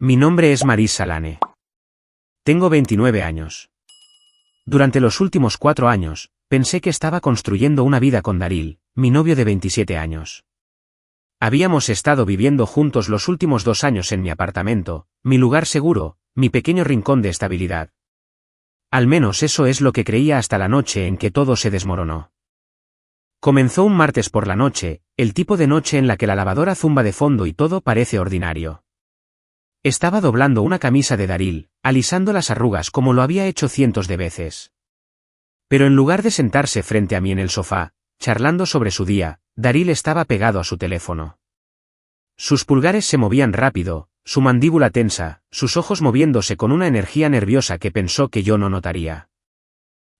Mi nombre es Marissa Lane. Tengo 29 años. Durante los últimos 4 años, pensé que estaba construyendo una vida con Daryl, mi novio de 27 años. Habíamos estado viviendo juntos los últimos 2 años en mi apartamento, mi lugar seguro, mi pequeño rincón de estabilidad. Al menos eso es lo que creía hasta la noche en que todo se desmoronó. Comenzó un martes por la noche, el tipo de noche en la que la lavadora zumba de fondo y todo parece ordinario. Estaba doblando una camisa de Daryl, alisando las arrugas como lo había hecho cientos de veces. Pero en lugar de sentarse frente a mí en el sofá, charlando sobre su día, Daryl estaba pegado a su teléfono. Sus pulgares se movían rápido, su mandíbula tensa, sus ojos moviéndose con una energía nerviosa que pensó que yo no notaría.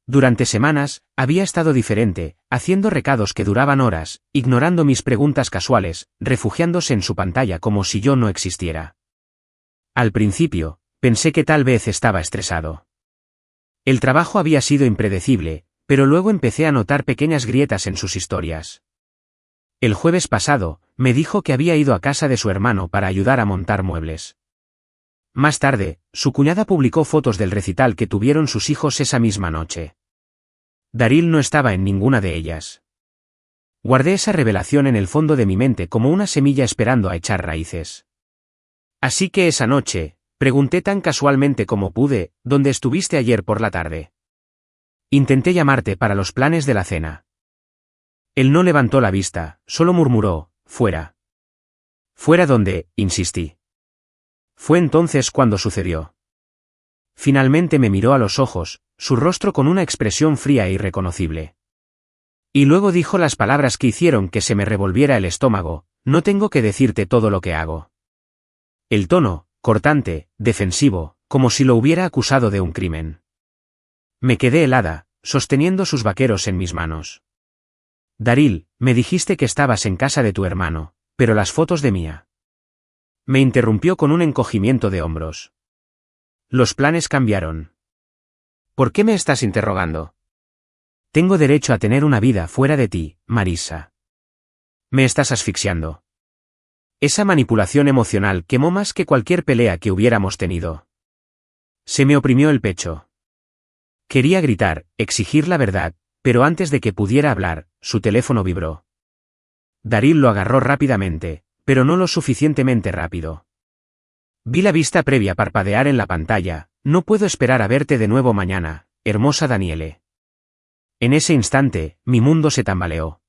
Durante semanas, había estado diferente, haciendo recados que duraban horas, ignorando mis preguntas casuales, refugiándose en su pantalla como si yo no existiera. Al principio, pensé que tal vez estaba estresado. El trabajo había sido impredecible, pero luego empecé a notar pequeñas grietas en sus historias. El jueves pasado, me dijo que había ido a casa de su hermano para ayudar a montar muebles. Más tarde, su cuñada publicó fotos del recital que tuvieron sus hijos esa misma noche. Daryl no estaba en ninguna de ellas. Guardé esa revelación en el fondo de mi mente como una semilla esperando a echar raíces. Así que esa noche, pregunté tan casualmente como pude, ¿dónde estuviste ayer por la tarde? Intenté llamarte para los planes de la cena. Él no levantó la vista, solo murmuró, fuera. ¿Fuera dónde?, insistí. Fue entonces cuando sucedió. Finalmente me miró a los ojos, su rostro con una expresión fría e irreconocible. Y luego dijo las palabras que hicieron que se me revolviera el estómago, no tengo que decirte todo lo que hago. El tono, cortante, defensivo, como si lo hubiera acusado de un crimen. Me quedé helada, sosteniendo sus vaqueros en mis manos. Daryl, me dijiste que estabas en casa de tu hermano, pero las fotos de Mia. Me interrumpió con un encogimiento de hombros. Los planes cambiaron. ¿Por qué me estás interrogando? Tengo derecho a tener una vida fuera de ti, Marissa. Me estás asfixiando. Esa manipulación emocional quemó más que cualquier pelea que hubiéramos tenido. Se me oprimió el pecho. Quería gritar, exigir la verdad, pero antes de que pudiera hablar, su teléfono vibró. Daryl lo agarró rápidamente, pero no lo suficientemente rápido. Vi la vista previa parpadear en la pantalla, no puedo esperar a verte de nuevo mañana, hermosa Danielle. En ese instante, mi mundo se tambaleó.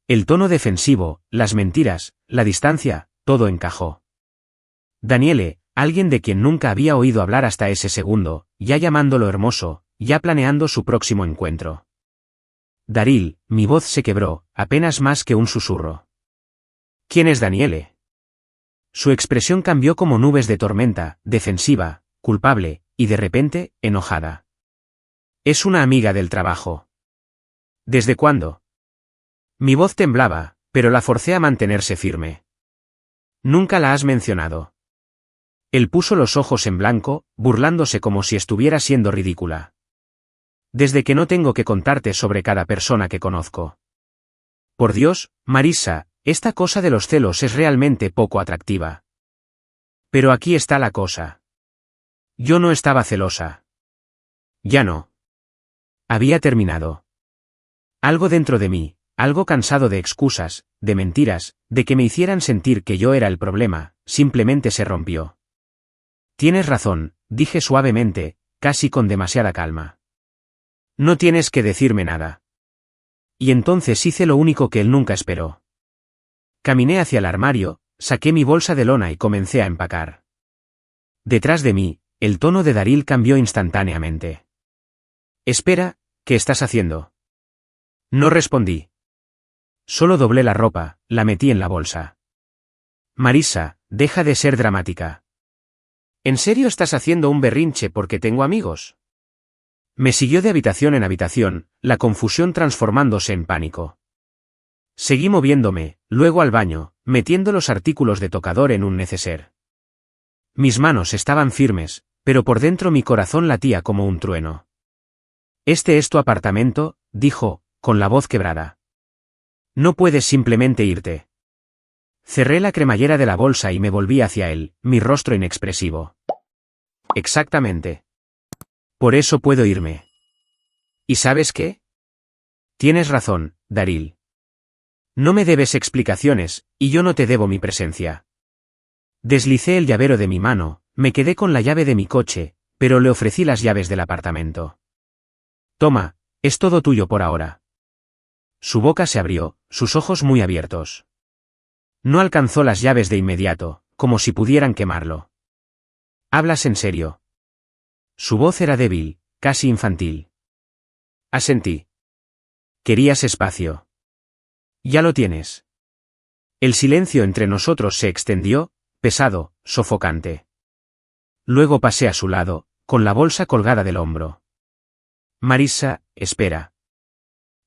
El tono defensivo, las mentiras, la distancia, todo encajó. Danielle, alguien de quien nunca había oído hablar hasta ese segundo, ya llamándolo hermoso, ya planeando su próximo encuentro. Daryl, mi voz se quebró, apenas más que un susurro. ¿Quién es Danielle? Su expresión cambió como nubes de tormenta, defensiva, culpable, y de repente, enojada. Es una amiga del trabajo. ¿Desde cuándo? Mi voz temblaba, pero la forcé a mantenerse firme. Nunca la has mencionado. Él puso los ojos en blanco, burlándose como si estuviera siendo ridícula. Desde que no tengo que contarte sobre cada persona que conozco. Por Dios, Marissa, esta cosa de los celos es realmente poco atractiva. Pero aquí está la cosa. Yo no estaba celosa. Ya no. Había terminado. Algo dentro de mí, algo cansado de excusas, de mentiras, de que me hicieran sentir que yo era el problema, simplemente se rompió. Tienes razón, dije suavemente, casi con demasiada calma. No tienes que decirme nada. Y entonces hice lo único que él nunca esperó. Caminé hacia el armario, saqué mi bolsa de lona y comencé a empacar. Detrás de mí, el tono de Daryl cambió instantáneamente. Espera, ¿qué estás haciendo? No respondí. Solo doblé la ropa, la metí en la bolsa. Marissa, deja de ser dramática. ¿En serio estás haciendo un berrinche porque tengo amigos? Me siguió de habitación en habitación, la confusión transformándose en pánico. Seguí moviéndome, luego al baño, metiendo los artículos de tocador en un neceser. Mis manos estaban firmes, pero por dentro mi corazón latía como un trueno. «Este es tu apartamento», dijo, con la voz quebrada. «No puedes simplemente irte». Cerré la cremallera de la bolsa y me volví hacia él, mi rostro inexpresivo. Exactamente. Por eso puedo irme. ¿Y sabes qué? Tienes razón, Daryl. No me debes explicaciones, y yo no te debo mi presencia. Deslicé el llavero de mi mano, me quedé con la llave de mi coche, pero le ofrecí las llaves del apartamento. Toma, es todo tuyo por ahora. Su boca se abrió, sus ojos muy abiertos. No alcanzó las llaves de inmediato, como si pudieran quemarlo. ¿Hablas en serio? Su voz era débil, casi infantil. Asentí. Querías espacio. Ya lo tienes. El silencio entre nosotros se extendió, pesado, sofocante. Luego pasé a su lado, con la bolsa colgada del hombro. Marissa, espera.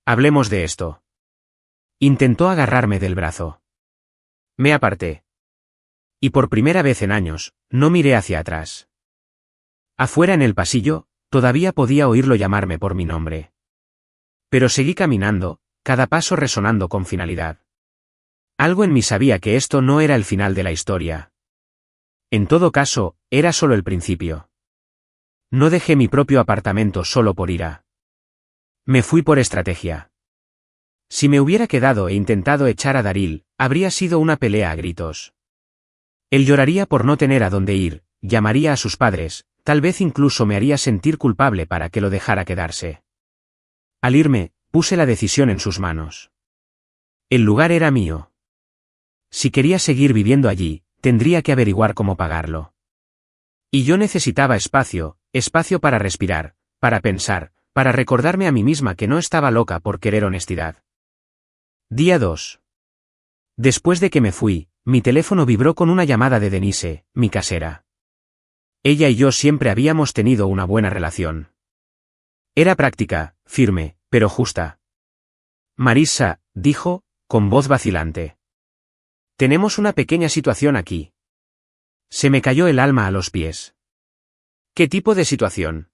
Hablemos de esto. Intentó agarrarme del brazo. Me aparté. Y por primera vez en años, no miré hacia atrás. Afuera en el pasillo, todavía podía oírlo llamarme por mi nombre. Pero seguí caminando, cada paso resonando con finalidad. Algo en mí sabía que esto no era el final de la historia. En todo caso, era solo el principio. No dejé mi propio apartamento solo por ira. Me fui por estrategia. Si me hubiera quedado e intentado echar a Daryl, habría sido una pelea a gritos. Él lloraría por no tener a dónde ir, llamaría a sus padres, tal vez incluso me haría sentir culpable para que lo dejara quedarse. Al irme, puse la decisión en sus manos. El lugar era mío. Si quería seguir viviendo allí, tendría que averiguar cómo pagarlo. Y yo necesitaba espacio, espacio para respirar, para pensar, para recordarme a mí misma que no estaba loca por querer honestidad. Día 2. Después de que me fui, mi teléfono vibró con una llamada de Denise, mi casera. Ella y yo siempre habíamos tenido una buena relación. Era práctica, firme, pero justa. Marissa, dijo, con voz vacilante. Tenemos una pequeña situación aquí. Se me cayó el alma a los pies. ¿Qué tipo de situación?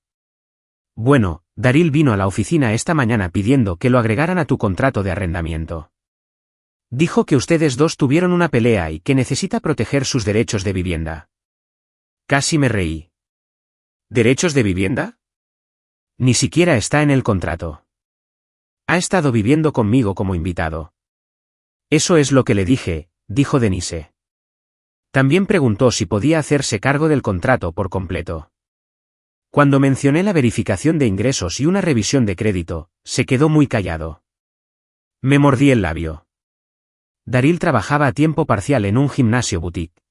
Bueno, Daryl vino a la oficina esta mañana pidiendo que lo agregaran a tu contrato de arrendamiento. Dijo que ustedes dos tuvieron una pelea y que necesita proteger sus derechos de vivienda. Casi me reí. ¿Derechos de vivienda? Ni siquiera está en el contrato. Ha estado viviendo conmigo como invitado. Eso es lo que le dije, dijo Denise. También preguntó si podía hacerse cargo del contrato por completo. Cuando mencioné la verificación de ingresos y una revisión de crédito, se quedó muy callado. Me mordí el labio. Daryl trabajaba a tiempo parcial en un gimnasio boutique.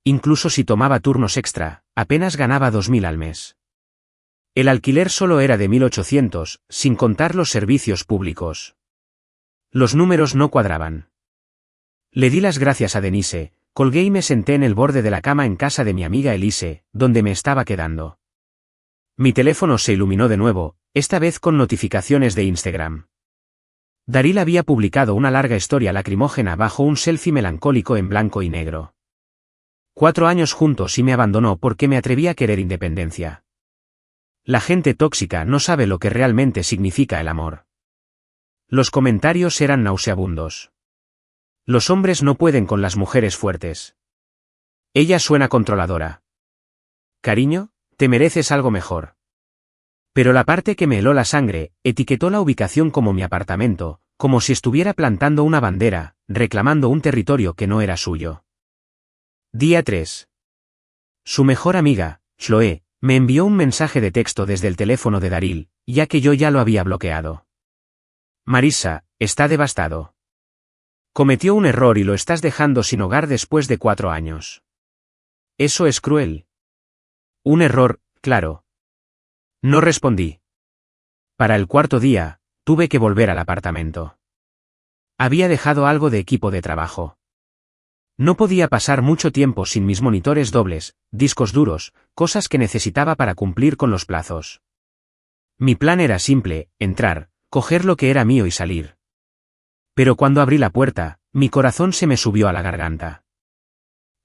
Incluso si tomaba turnos extra, apenas ganaba 2.000 al mes. El alquiler solo era de 1.800, sin contar los servicios públicos. Los números no cuadraban. Le di las gracias a Denise, colgué y me senté en el borde de la cama en casa de mi amiga Elise, donde me estaba quedando. Mi teléfono se iluminó de nuevo, esta vez con notificaciones de Instagram. Daryl había publicado una larga historia lacrimógena bajo un selfie melancólico en blanco y negro. 4 años juntos y me abandonó porque me atreví a querer independencia. La gente tóxica no sabe lo que realmente significa el amor. Los comentarios eran nauseabundos. Los hombres no pueden con las mujeres fuertes. Ella suena controladora. Cariño, te mereces algo mejor. Pero la parte que me heló la sangre, etiquetó la ubicación como mi apartamento, como si estuviera plantando una bandera, reclamando un territorio que no era suyo. Día 3. Su mejor amiga, Chloe, me envió un mensaje de texto desde el teléfono de Daryl, ya que yo ya lo había bloqueado. Marissa, está devastado. Cometió un error y lo estás dejando sin hogar después de 4 años. Eso es cruel. Un error, claro. No respondí. Para el 4.º día, tuve que volver al apartamento. Había dejado algo de equipo de trabajo. No podía pasar mucho tiempo sin mis monitores dobles, discos duros, cosas que necesitaba para cumplir con los plazos. Mi plan era simple, entrar, coger lo que era mío y salir. Pero cuando abrí la puerta, mi corazón se me subió a la garganta.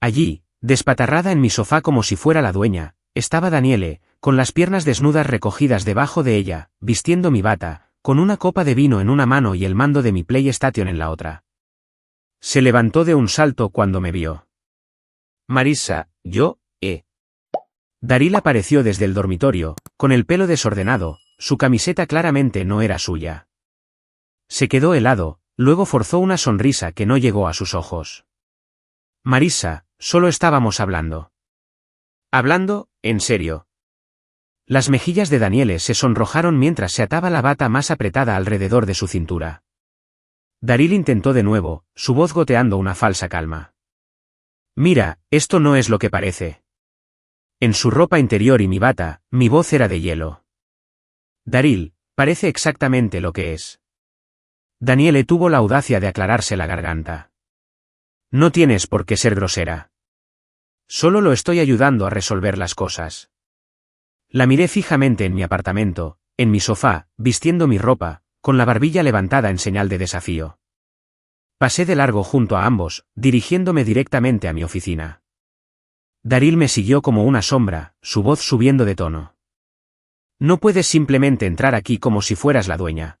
Allí, despatarrada en mi sofá como si fuera la dueña, estaba Daniele, con las piernas desnudas recogidas debajo de ella, vistiendo mi bata, con una copa de vino en una mano y el mando de mi PlayStation en la otra. Se levantó de un salto cuando me vio. Marissa, yo. Daryl apareció desde el dormitorio, con el pelo desordenado, su camiseta claramente no era suya. Se quedó helado, luego forzó una sonrisa que no llegó a sus ojos. Marissa, solo estábamos hablando. ¿Hablando? ¿En serio? Las mejillas de Daniele se sonrojaron mientras se ataba la bata más apretada alrededor de su cintura. Daryl intentó de nuevo, su voz goteando una falsa calma. Mira, esto no es lo que parece. En su ropa interior y mi bata, mi voz era de hielo. Daryl, parece exactamente lo que es. Daniele tuvo la audacia de aclararse la garganta. No tienes por qué ser grosera. Solo lo estoy ayudando a resolver las cosas. La miré fijamente en mi apartamento, en mi sofá, vistiendo mi ropa, con la barbilla levantada en señal de desafío. Pasé de largo junto a ambos, dirigiéndome directamente a mi oficina. Daryl me siguió como una sombra, su voz subiendo de tono. No puedes simplemente entrar aquí como si fueras la dueña.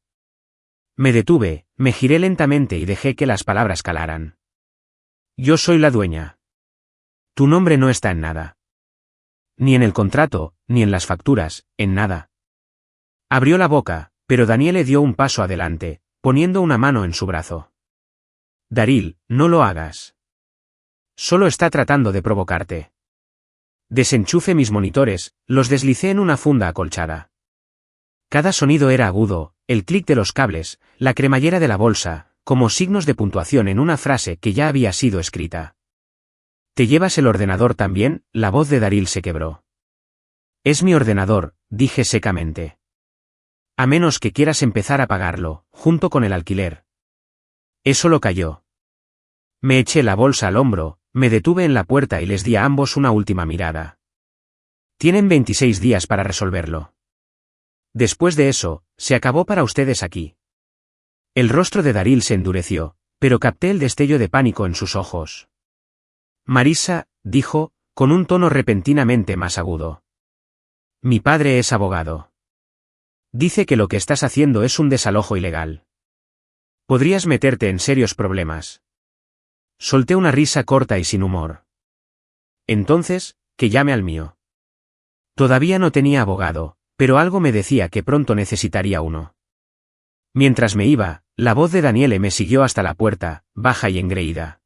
Me detuve, me giré lentamente y dejé que las palabras calaran. Yo soy la dueña. Tu nombre no está en nada. Ni en el contrato, ni en las facturas, en nada. Abrió la boca, pero Daniele dio un paso adelante, poniendo una mano en su brazo. Daryl, no lo hagas. Solo está tratando de provocarte. Desenchufe mis monitores, los deslicé en una funda acolchada. Cada sonido era agudo, el clic de los cables, la cremallera de la bolsa, como signos de puntuación en una frase que ya había sido escrita. ¿Te llevas el ordenador también? La voz de Daryl se quebró. Es mi ordenador, dije secamente. A menos que quieras empezar a pagarlo, junto con el alquiler. Eso lo calló. Me eché la bolsa al hombro, me detuve en la puerta y les di a ambos una última mirada. Tienen 26 días para resolverlo. Después de eso, se acabó para ustedes aquí. El rostro de Daryl se endureció, pero capté el destello de pánico en sus ojos. Marissa, dijo, con un tono repentinamente más agudo. Mi padre es abogado. Dice que lo que estás haciendo es un desalojo ilegal. Podrías meterte en serios problemas. Solté una risa corta y sin humor. Entonces, que llame al mío. Todavía no tenía abogado, pero algo me decía que pronto necesitaría uno. Mientras me iba, la voz de Daniele me siguió hasta la puerta, baja y engreída.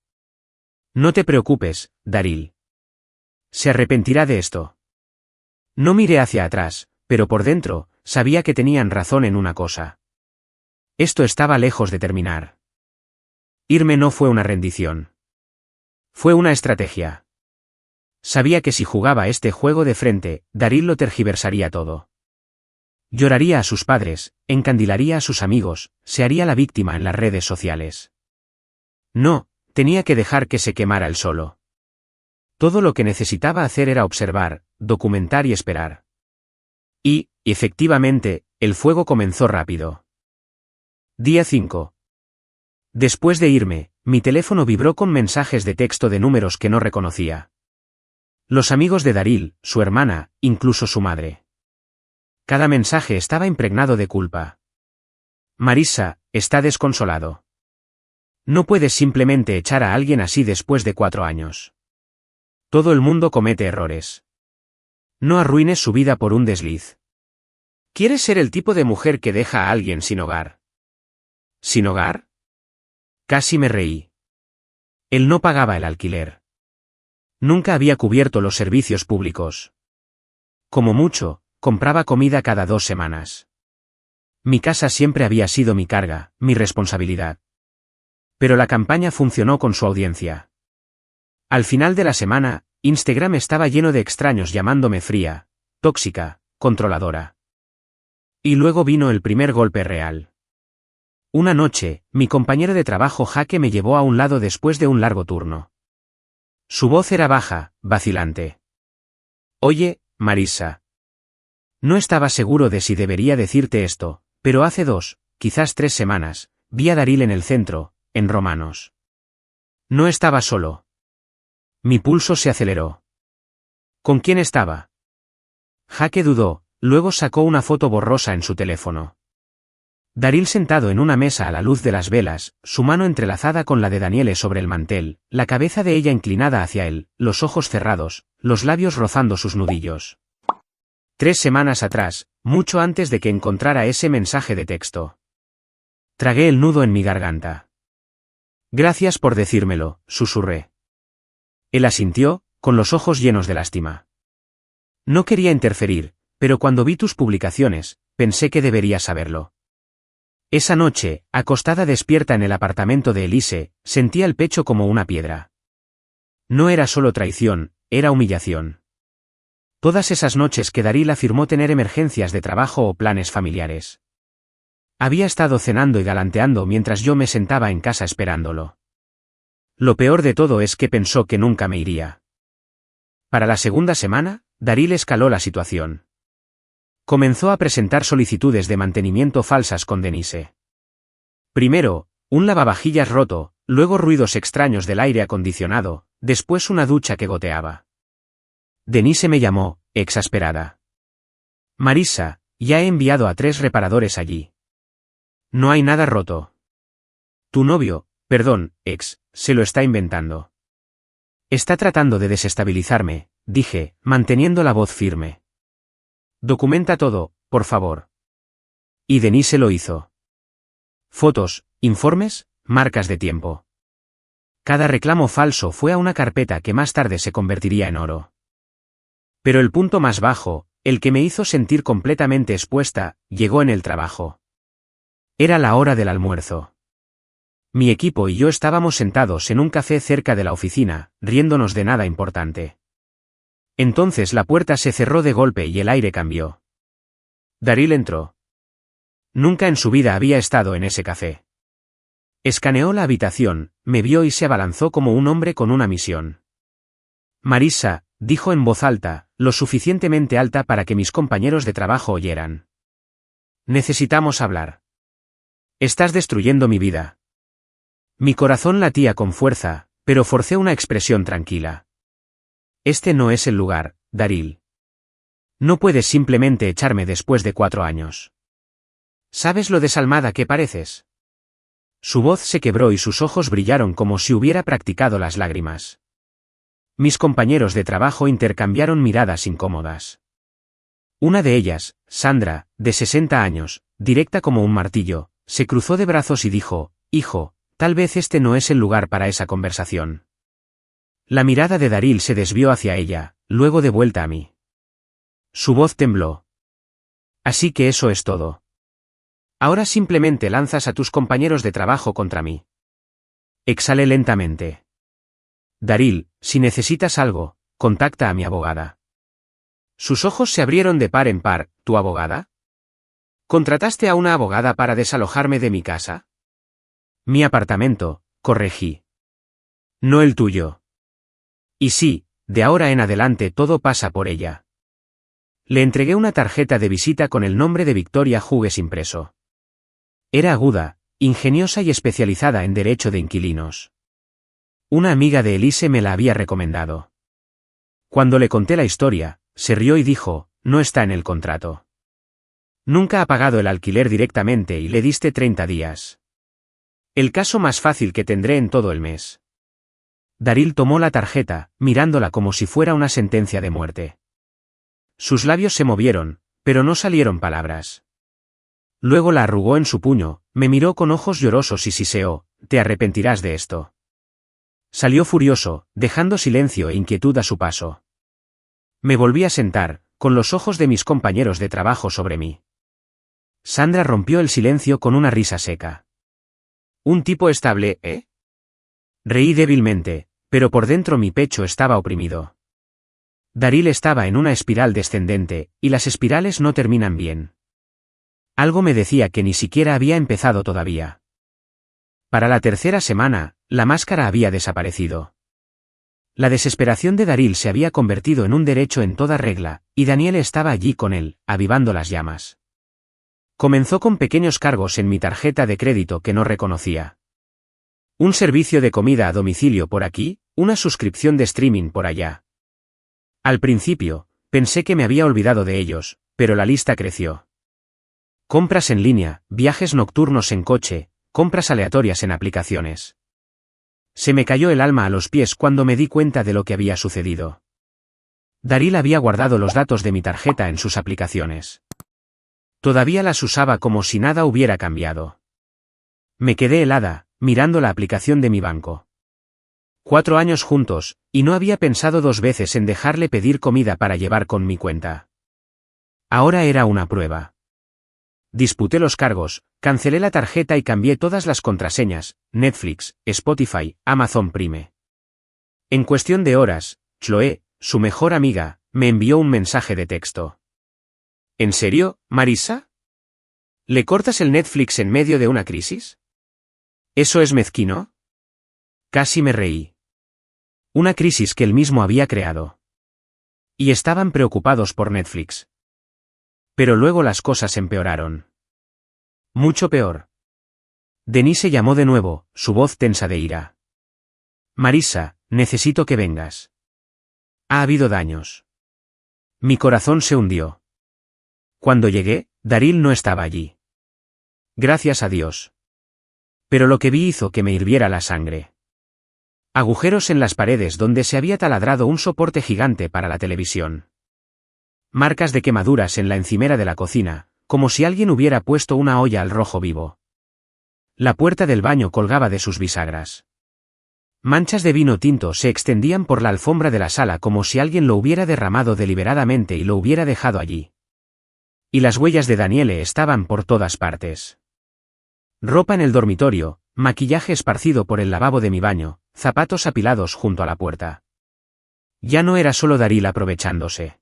No te preocupes, Daryl. Se arrepentirá de esto. No miré hacia atrás, pero por dentro, sabía que tenían razón en una cosa. Esto estaba lejos de terminar. Irme no fue una rendición. Fue una estrategia. Sabía que si jugaba este juego de frente, Daryl lo tergiversaría todo. Lloraría a sus padres, encandilaría a sus amigos, se haría la víctima en las redes sociales. No, tenía que dejar que se quemara él solo. Todo lo que necesitaba hacer era observar, documentar y esperar. Y, efectivamente, el fuego comenzó rápido. Día 5. Después de irme, mi teléfono vibró con mensajes de texto de números que no reconocía. Los amigos de Daryl, su hermana, incluso su madre. Cada mensaje estaba impregnado de culpa. Marissa, está desconsolado. No puedes simplemente echar a alguien así después de 4 años. Todo el mundo comete errores. No arruines su vida por un desliz. ¿Quieres ser el tipo de mujer que deja a alguien sin hogar? ¿Sin hogar? Casi me reí. Él no pagaba el alquiler. Nunca había cubierto los servicios públicos. Como mucho, compraba comida cada 2 semanas. Mi casa siempre había sido mi carga, mi responsabilidad. Pero la campaña funcionó con su audiencia. Al final de la semana, Instagram estaba lleno de extraños llamándome fría, tóxica, controladora. Y luego vino el primer golpe real. Una noche, mi compañero de trabajo Jake me llevó a un lado después de un largo turno. Su voz era baja, vacilante. Oye, Marissa. No estaba seguro de si debería decirte esto, pero hace 2, quizás 3 semanas, vi a Daryl en el centro, en Romanos. No estaba solo. Mi pulso se aceleró. ¿Con quién estaba? Jake dudó, luego sacó una foto borrosa en su teléfono. Daryl sentado en una mesa a la luz de las velas, su mano entrelazada con la de Daniele sobre el mantel, la cabeza de ella inclinada hacia él, los ojos cerrados, los labios rozando sus nudillos. 3 semanas atrás, mucho antes de que encontrara ese mensaje de texto. Tragué el nudo en mi garganta. Gracias por decírmelo, susurré. Él asintió, con los ojos llenos de lástima. No quería interferir, pero cuando vi tus publicaciones, pensé que deberías saberlo. Esa noche, acostada despierta en el apartamento de Elise, sentía el pecho como una piedra. No era solo traición, era humillación. Todas esas noches que Daryl afirmó tener emergencias de trabajo o planes familiares. Había estado cenando y galanteando mientras yo me sentaba en casa esperándolo. Lo peor de todo es que pensó que nunca me iría. Para la segunda semana, Daryl escaló la situación. Comenzó a presentar solicitudes de mantenimiento falsas con Denise. Primero, un lavavajillas roto, luego ruidos extraños del aire acondicionado, después una ducha que goteaba. Denise me llamó, exasperada. Marissa, ya he enviado a 3 reparadores allí. No hay nada roto. Tu novio, perdón, se lo está inventando. Está tratando de desestabilizarme, dije, manteniendo la voz firme. Documenta todo, por favor. Y Denise lo hizo. Fotos, informes, marcas de tiempo. Cada reclamo falso fue a una carpeta que más tarde se convertiría en oro. Pero el punto más bajo, el que me hizo sentir completamente expuesta, llegó en el trabajo. Era la hora del almuerzo. Mi equipo y yo estábamos sentados en un café cerca de la oficina, riéndonos de nada importante. Entonces la puerta se cerró de golpe y el aire cambió. Daryl entró. Nunca en su vida había estado en ese café. Escaneó la habitación, me vio y se abalanzó como un hombre con una misión. Marissa, dijo en voz alta, lo suficientemente alta para que mis compañeros de trabajo oyeran. Necesitamos hablar. Estás destruyendo mi vida. Mi corazón latía con fuerza, pero forcé una expresión tranquila. Este no es el lugar, Daryl. No puedes simplemente echarme después de 4 años. ¿Sabes lo desalmada que pareces? Su voz se quebró y sus ojos brillaron como si hubiera practicado las lágrimas. Mis compañeros de trabajo intercambiaron miradas incómodas. Una de ellas, Sandra, de 60 años, directa como un martillo, se cruzó de brazos y dijo, hijo, tal vez este no es el lugar para esa conversación. La mirada de Daryl se desvió hacia ella, luego de vuelta a mí. Su voz tembló. Así que eso es todo. Ahora simplemente lanzas a tus compañeros de trabajo contra mí. Exhalé lentamente. Daryl, si necesitas algo, contacta a mi abogada. Sus ojos se abrieron de par en par. ¿Tu abogada? ¿Contrataste a una abogada para desalojarme de mi casa? Mi apartamento, corregí. No el tuyo. Y sí, de ahora en adelante todo pasa por ella. Le entregué una tarjeta de visita con el nombre de Victoria Hughes impreso. Era aguda, ingeniosa y especializada en derecho de inquilinos. Una amiga de Elise me la había recomendado. Cuando le conté la historia, se rió y dijo, no está en el contrato. Nunca ha pagado el alquiler directamente y le diste 30 días. El caso más fácil que tendré en todo el mes. Daryl tomó la tarjeta, mirándola como si fuera una sentencia de muerte. Sus labios se movieron, pero no salieron palabras. Luego la arrugó en su puño, me miró con ojos llorosos y siseó, te arrepentirás de esto. Salió furioso, dejando silencio e inquietud a su paso. Me volví a sentar, con los ojos de mis compañeros de trabajo sobre mí. Sandra rompió el silencio con una risa seca. Un tipo estable, ¿eh? Reí débilmente, pero por dentro mi pecho estaba oprimido. Daryl estaba en una espiral descendente, y las espirales no terminan bien. Algo me decía que ni siquiera había empezado todavía. Para la tercera semana, la máscara había desaparecido. La desesperación de Daryl se había convertido en un derecho en toda regla, y Daniel estaba allí con él, avivando las llamas. Comenzó con pequeños cargos en mi tarjeta de crédito que no reconocía. Un servicio de comida a domicilio por aquí, una suscripción de streaming por allá. Al principio, pensé que me había olvidado de ellos, pero la lista creció. Compras en línea, viajes nocturnos en coche, compras aleatorias en aplicaciones. Se me cayó el alma a los pies cuando me di cuenta de lo que había sucedido. Daryl había guardado los datos de mi tarjeta en sus aplicaciones. Todavía las usaba como si nada hubiera cambiado. Me quedé helada, mirando la aplicación de mi banco. 4 años juntos, y no había pensado 2 veces en dejarle pedir comida para llevar con mi cuenta. Ahora era una prueba. Disputé los cargos, cancelé la tarjeta y cambié todas las contraseñas, Netflix, Spotify, Amazon Prime. En cuestión de horas, Chloe, su mejor amiga, me envió un mensaje de texto. ¿En serio, Marissa? ¿Le cortas el Netflix en medio de una crisis? ¿Eso es mezquino? Casi me reí. Una crisis que él mismo había creado. Y estaban preocupados por Netflix. Pero luego las cosas empeoraron. Mucho peor. Denise llamó de nuevo, su voz tensa de ira. Marissa, necesito que vengas. Ha habido daños. Mi corazón se hundió. Cuando llegué, Daryl no estaba allí. Gracias a Dios. Pero lo que vi hizo que me hirviera la sangre. Agujeros en las paredes donde se había taladrado un soporte gigante para la televisión. Marcas de quemaduras en la encimera de la cocina, como si alguien hubiera puesto una olla al rojo vivo. La puerta del baño colgaba de sus bisagras. Manchas de vino tinto se extendían por la alfombra de la sala como si alguien lo hubiera derramado deliberadamente y lo hubiera dejado allí. Y las huellas de Daniele estaban por todas partes. Ropa en el dormitorio, maquillaje esparcido por el lavabo de mi baño, zapatos apilados junto a la puerta. Ya no era solo Daryl aprovechándose.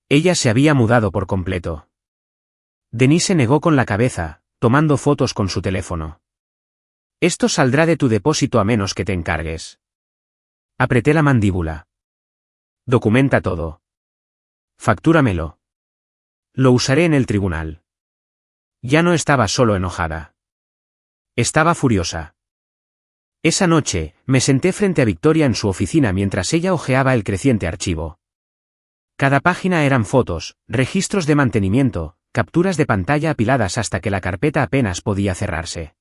Ella se había mudado por completo. Denise negó con la cabeza, tomando fotos con su teléfono. Esto saldrá de tu depósito a menos que te encargues. Apreté la mandíbula. Documenta todo. Factúramelo. Lo usaré en el tribunal. Ya no estaba solo enojada. Estaba furiosa. Esa noche, me senté frente a Victoria en su oficina mientras ella hojeaba el creciente archivo. Cada página eran fotos, registros de mantenimiento, capturas de pantalla apiladas hasta que la carpeta apenas podía cerrarse.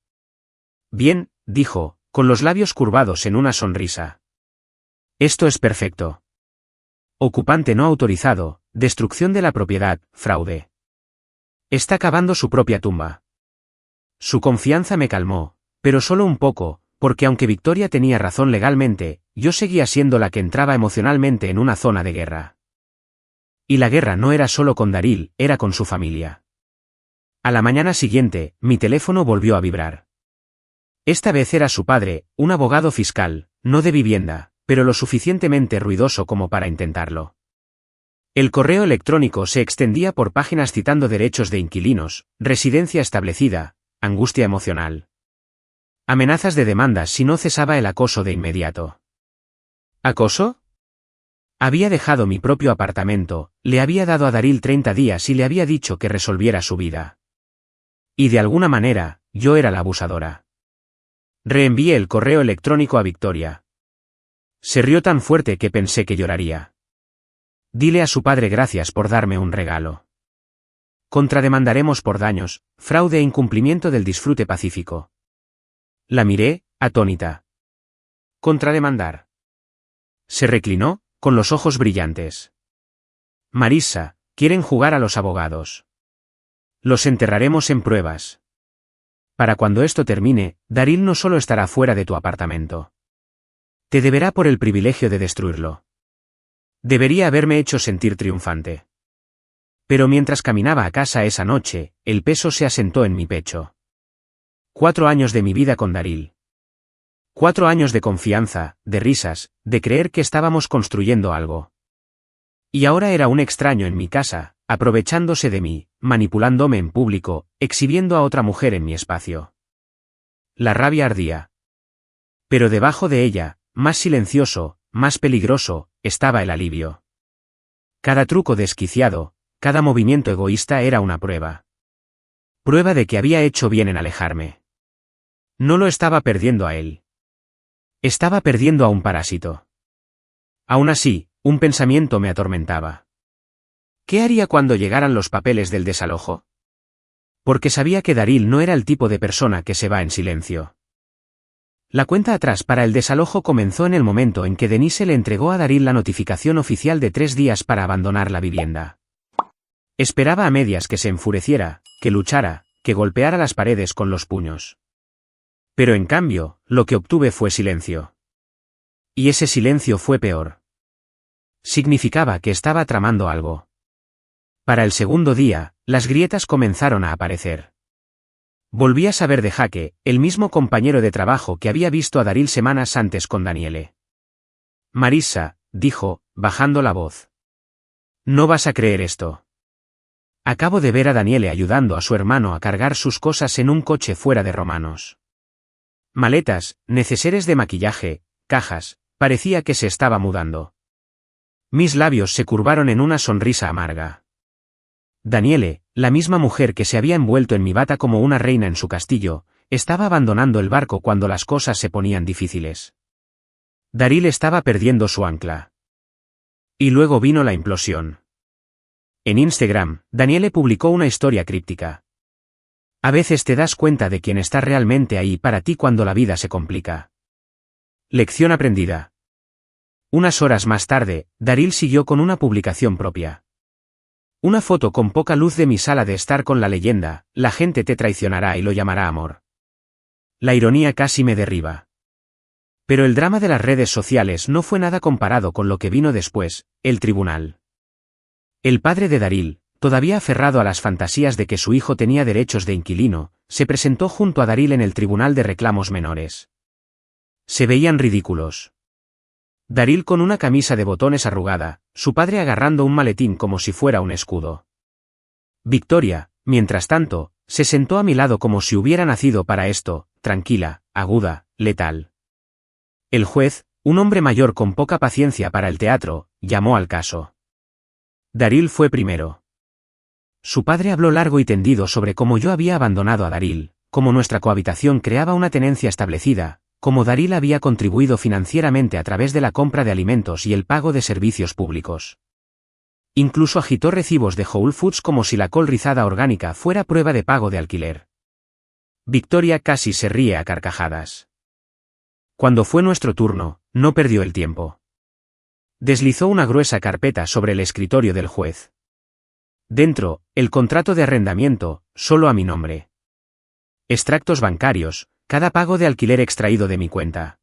Bien, dijo, con los labios curvados en una sonrisa. Esto es perfecto. Ocupante no autorizado, destrucción de la propiedad, fraude. Está cavando su propia tumba. Su confianza me calmó, pero solo un poco, porque aunque Victoria tenía razón legalmente, yo seguía siendo la que entraba emocionalmente en una zona de guerra. Y la guerra no era solo con Daryl, era con su familia. A la mañana siguiente, mi teléfono volvió a vibrar. Esta vez era su padre, un abogado fiscal, no de vivienda, pero lo suficientemente ruidoso como para intentarlo. El correo electrónico se extendía por páginas citando derechos de inquilinos, residencia establecida, angustia emocional. Amenazas de demandas si no cesaba el acoso de inmediato. ¿Acoso? Había dejado mi propio apartamento, le había dado a Daryl 30 días y le había dicho que resolviera su vida. Y de alguna manera, yo era la abusadora. Reenvié el correo electrónico a Victoria. Se rió tan fuerte que pensé que lloraría. Dile a su padre gracias por darme un regalo. Contrademandaremos por daños, fraude e incumplimiento del disfrute pacífico. La miré, atónita. Contrademandar. Se reclinó, con los ojos brillantes. Marissa, quieren jugar a los abogados. Los enterraremos en pruebas. Para cuando esto termine, Daryl no solo estará fuera de tu apartamento. Te deberá por el privilegio de destruirlo. Debería haberme hecho sentir triunfante. Pero mientras caminaba a casa esa noche, el peso se asentó en mi pecho. 4 años de mi vida con Daryl. 4 años de confianza, de risas, de creer que estábamos construyendo algo. Y ahora era un extraño en mi casa, aprovechándose de mí, manipulándome en público, exhibiendo a otra mujer en mi espacio. La rabia ardía. Pero debajo de ella, más silencioso, más peligroso, estaba el alivio. Cada truco desquiciado, cada movimiento egoísta era una prueba. Prueba de que había hecho bien en alejarme. No lo estaba perdiendo a él. Estaba perdiendo a un parásito. Aún así, un pensamiento me atormentaba. ¿Qué haría cuando llegaran los papeles del desalojo? Porque sabía que Daryl no era el tipo de persona que se va en silencio. La cuenta atrás para el desalojo comenzó en el momento en que Denise le entregó a Daryl la notificación oficial de 3 días para abandonar la vivienda. Esperaba a medias que se enfureciera, que luchara, que golpeara las paredes con los puños. Pero en cambio, lo que obtuve fue silencio. Y ese silencio fue peor. Significaba que estaba tramando algo. Para el segundo día, las grietas comenzaron a aparecer. Volví a saber de Jaque, el mismo compañero de trabajo que había visto a Daryl semanas antes con Daniele. Marissa, dijo, bajando la voz. No vas a creer esto. Acabo de ver a Daniele ayudando a su hermano a cargar sus cosas en un coche fuera de Romanos. Maletas, neceseres de maquillaje, cajas, parecía que se estaba mudando. Mis labios se curvaron en una sonrisa amarga. Daniele, la misma mujer que se había envuelto en mi bata como una reina en su castillo, estaba abandonando el barco cuando las cosas se ponían difíciles. Daryl estaba perdiendo su ancla. Y luego vino la implosión. En Instagram, Daniele publicó una historia críptica. A veces te das cuenta de quién está realmente ahí para ti cuando la vida se complica. Lección aprendida. Unas horas más tarde, Daryl siguió con una publicación propia. Una foto con poca luz de mi sala de estar con la leyenda, la gente te traicionará y lo llamará amor. La ironía casi me derriba. Pero el drama de las redes sociales no fue nada comparado con lo que vino después, el tribunal. El padre de Daryl, todavía aferrado a las fantasías de que su hijo tenía derechos de inquilino, se presentó junto a Daryl en el tribunal de reclamos menores. Se veían ridículos. Daryl con una camisa de botones arrugada, su padre agarrando un maletín como si fuera un escudo. Victoria, mientras tanto, se sentó a mi lado como si hubiera nacido para esto, tranquila, aguda, letal. El juez, un hombre mayor con poca paciencia para el teatro, llamó al caso. Daryl fue primero. Su padre habló largo y tendido sobre cómo yo había abandonado a Daryl, cómo nuestra cohabitación creaba una tenencia establecida, cómo Daryl había contribuido financieramente a través de la compra de alimentos y el pago de servicios públicos. Incluso agitó recibos de Whole Foods como si la col rizada orgánica fuera prueba de pago de alquiler. Victoria casi se ríe a carcajadas. Cuando fue nuestro turno, no perdió el tiempo. Deslizó una gruesa carpeta sobre el escritorio del juez. Dentro, el contrato de arrendamiento, solo a mi nombre. Extractos bancarios, cada pago de alquiler extraído de mi cuenta.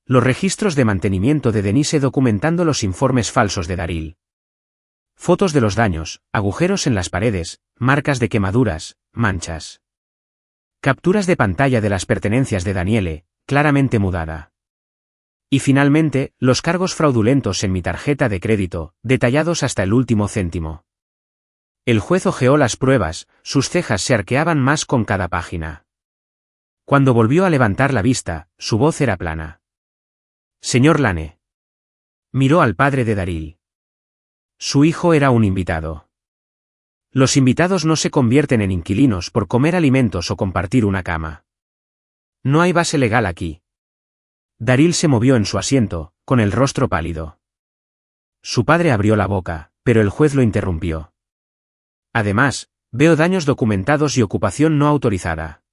Los registros de mantenimiento de Denise documentando los informes falsos de Daryl. Fotos de los daños, agujeros en las paredes, marcas de quemaduras, manchas. Capturas de pantalla de las pertenencias de Daniele, claramente mudada. Y finalmente, los cargos fraudulentos en mi tarjeta de crédito, detallados hasta el último céntimo. El juez hojeó las pruebas, sus cejas se arqueaban más con cada página. Cuando volvió a levantar la vista, su voz era plana. Señor Lane. Miró al padre de Daryl. Su hijo era un invitado. Los invitados no se convierten en inquilinos por comer alimentos o compartir una cama. No hay base legal aquí. Daryl se movió en su asiento, con el rostro pálido. Su padre abrió la boca, pero el juez lo interrumpió. Además, veo daños documentados y ocupación no autorizada.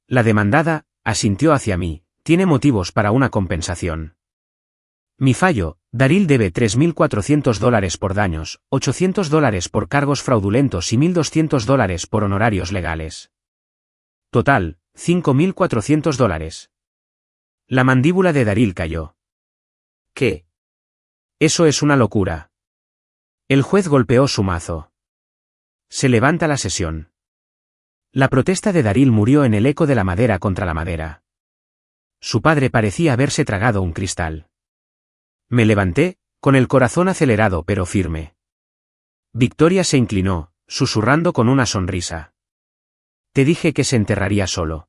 La demandada, asintió hacia mí, tiene motivos para una compensación. Mi fallo, Daryl debe $3.400 por daños, $800 por cargos fraudulentos y $1.200 por honorarios legales. Total, $5.400. La mandíbula de Daryl cayó. ¿Qué? Eso es una locura. El juez golpeó su mazo. Se levanta la sesión. La protesta de Daryl murió en el eco de la madera contra la madera. Su padre parecía haberse tragado un cristal. Me levanté, con el corazón acelerado pero firme. Victoria se inclinó, susurrando con una sonrisa. Te dije que se enterraría solo.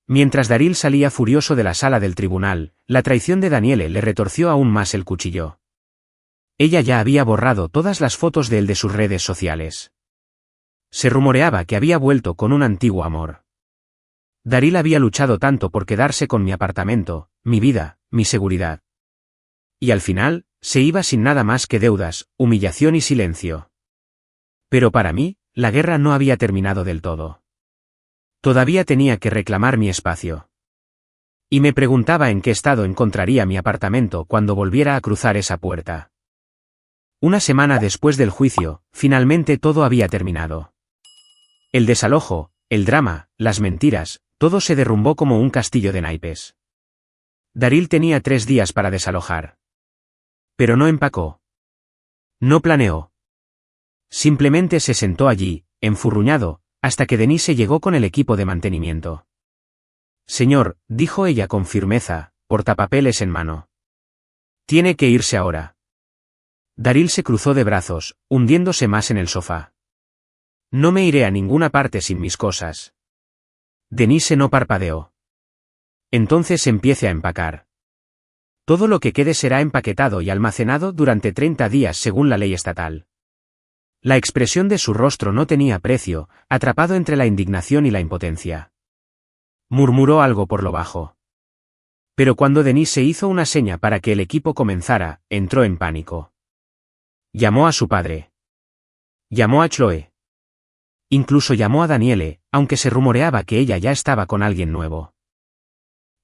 Mientras Daryl salía furioso de la sala del tribunal, la traición de Daniele le retorció aún más el cuchillo. Ella ya había borrado todas las fotos de él de sus redes sociales. Se rumoreaba que había vuelto con un antiguo amor. Daryl había luchado tanto por quedarse con mi apartamento, mi vida, mi seguridad. Y al final, se iba sin nada más que deudas, humillación y silencio. Pero para mí, la guerra no había terminado del todo. Todavía tenía que reclamar mi espacio. Y me preguntaba en qué estado encontraría mi apartamento cuando volviera a cruzar esa puerta. Una semana después del juicio, finalmente todo había terminado. El desalojo, el drama, las mentiras, todo se derrumbó como un castillo de naipes. Daryl tenía 3 días para desalojar. Pero no empacó. No planeó. Simplemente se sentó allí, enfurruñado, hasta que Denise llegó con el equipo de mantenimiento. Señor, dijo ella con firmeza, portapapeles en mano. Tiene que irse ahora. Daryl se cruzó de brazos, hundiéndose más en el sofá. No me iré a ninguna parte sin mis cosas. Denise no parpadeó. Entonces empiece a empacar. Todo lo que quede será empaquetado y almacenado durante 30 días según la ley estatal. La expresión de su rostro no tenía precio, atrapado entre la indignación y la impotencia. Murmuró algo por lo bajo. Pero cuando Denise hizo una seña para que el equipo comenzara, entró en pánico. Llamó a su padre. Llamó a Chloe. Incluso llamó a Daniele, aunque se rumoreaba que ella ya estaba con alguien nuevo.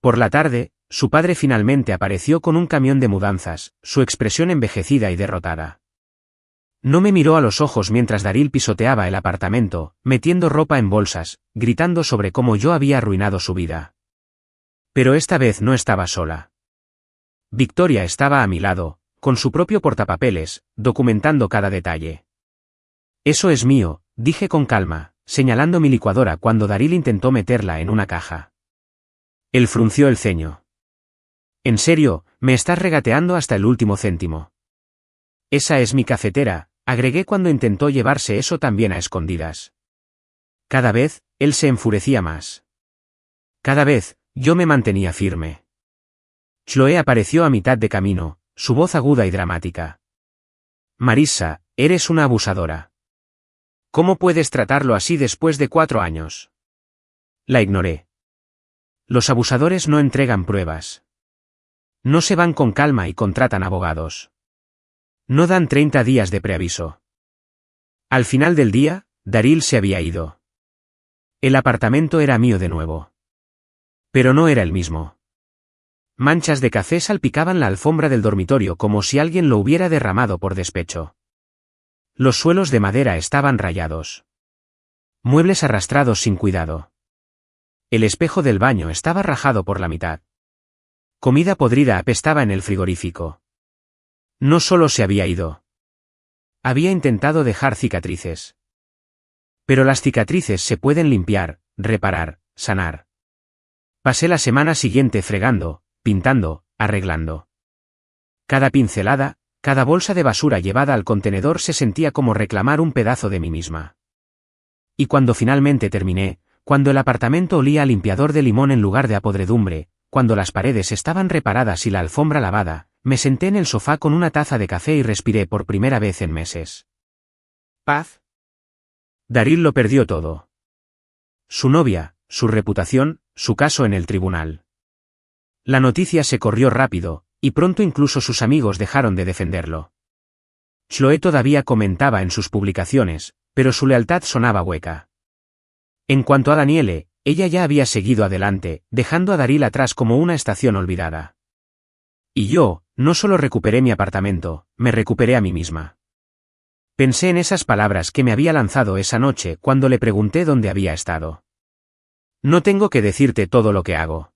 Por la tarde, su padre finalmente apareció con un camión de mudanzas, su expresión envejecida y derrotada. No me miró a los ojos mientras Daryl pisoteaba el apartamento, metiendo ropa en bolsas, gritando sobre cómo yo había arruinado su vida. Pero esta vez no estaba sola. Victoria estaba a mi lado, con su propio portapapeles, documentando cada detalle. Eso es mío, dije con calma, señalando mi licuadora cuando Daryl intentó meterla en una caja. Él frunció el ceño. En serio, me estás regateando hasta el último céntimo. Esa es mi cafetera, agregué cuando intentó llevarse eso también a escondidas. Cada vez, él se enfurecía más. Cada vez, yo me mantenía firme. Chloe apareció a mitad de camino, su voz aguda y dramática. Marissa, eres una abusadora. ¿Cómo puedes tratarlo así después de 4 años? La ignoré. Los abusadores no entregan pruebas. No se van con calma y contratan abogados. No dan 30 días de preaviso. Al final del día, Daryl se había ido. El apartamento era mío de nuevo. Pero no era el mismo. Manchas de café salpicaban la alfombra del dormitorio como si alguien lo hubiera derramado por despecho. Los suelos de madera estaban rayados. Muebles arrastrados sin cuidado. El espejo del baño estaba rajado por la mitad. Comida podrida apestaba en el frigorífico. No solo se había ido. Había intentado dejar cicatrices. Pero las cicatrices se pueden limpiar, reparar, sanar. Pasé la semana siguiente fregando, pintando, arreglando. Cada pincelada, cada bolsa de basura llevada al contenedor se sentía como reclamar un pedazo de mí misma. Y cuando finalmente terminé, cuando el apartamento olía a limpiador de limón en lugar de a podredumbre, cuando las paredes estaban reparadas y la alfombra lavada, me senté en el sofá con una taza de café y respiré por primera vez en meses. ¿Paz? Daryl lo perdió todo. Su novia, su reputación, su caso en el tribunal. La noticia se corrió rápido, y pronto incluso sus amigos dejaron de defenderlo. Chloe todavía comentaba en sus publicaciones, pero su lealtad sonaba hueca. En cuanto a Daniele, ella ya había seguido adelante, dejando a Daryl atrás como una estación olvidada. Y yo, no solo recuperé mi apartamento, me recuperé a mí misma. Pensé en esas palabras que me había lanzado esa noche cuando le pregunté dónde había estado. No tengo que decirte todo lo que hago.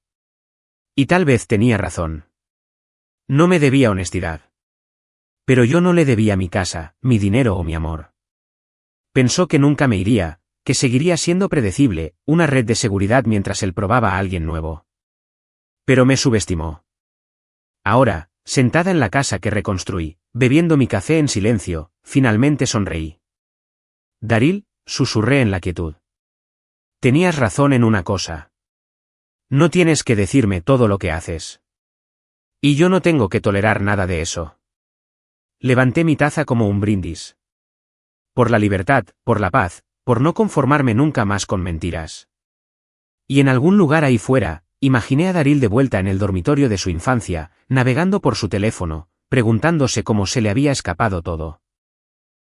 Y tal vez tenía razón. No me debía honestidad. Pero yo no le debía mi casa, mi dinero o mi amor. Pensó que nunca me iría, que seguiría siendo predecible, una red de seguridad mientras él probaba a alguien nuevo. Pero me subestimó. Ahora, sentada en la casa que reconstruí, bebiendo mi café en silencio, finalmente sonreí. Daryl, susurré en la quietud. Tenías razón en una cosa. No tienes que decirme todo lo que haces. Y yo no tengo que tolerar nada de eso. Levanté mi taza como un brindis. Por la libertad, por la paz, por no conformarme nunca más con mentiras. Y en algún lugar ahí fuera, imaginé a Daryl de vuelta en el dormitorio de su infancia, navegando por su teléfono, preguntándose cómo se le había escapado todo.